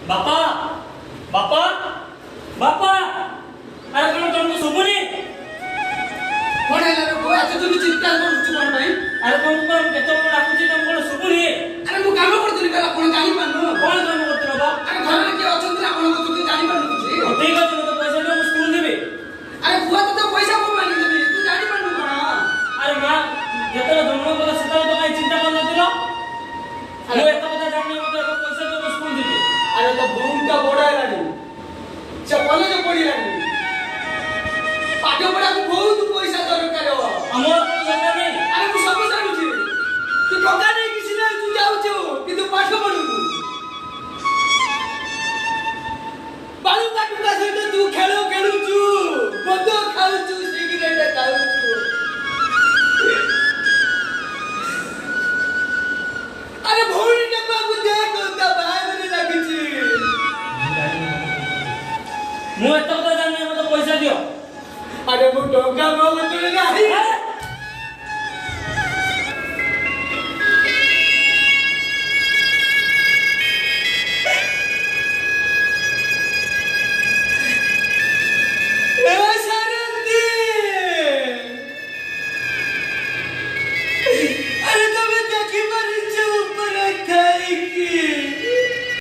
बापा बापा बापा अरे कौन तुमको सुबुनी कौन है रे को आज तुम चिंता करू कोन भाई अरे तुमको केतो डाकुची तुमको सुबुनी अरे मु काम करतली बेला कोन जानि पानु कौन काम करतलो बा अरे घर में के अछंती ना कोन तू जानि पानु छी ठीक है तो पैसा दे मैं स्कूल देबे अरे बुआ तो पैसा को मांगी देबी तू जानि पानु कोन अरे मां जेतला जन्म कला सेतला तो काई चिंता कर नथिलो अरे एत कथा जानि मते पैसा दे मैं स्कूल देबे अरे तो भूम का बड़ा लानी से कॉलेज पढ़ी लानी पाठ पढ़ा को बहुत पैसा दरकार हो हमर कोन दरकार नहीं अरे मु सब जानु छी तू टका नहीं किसी ने तू जाऊ छु किंतु पाठ पढ़ू बालू का टुका से तू खेलो खेलू छु मद खाऊ छु सिगरेट खाऊ छु अरे भौरी के बाबू देख ता बाहर में लगी छी मु एत कथा जानि मते पैसा दियो अरे मु टका मांगु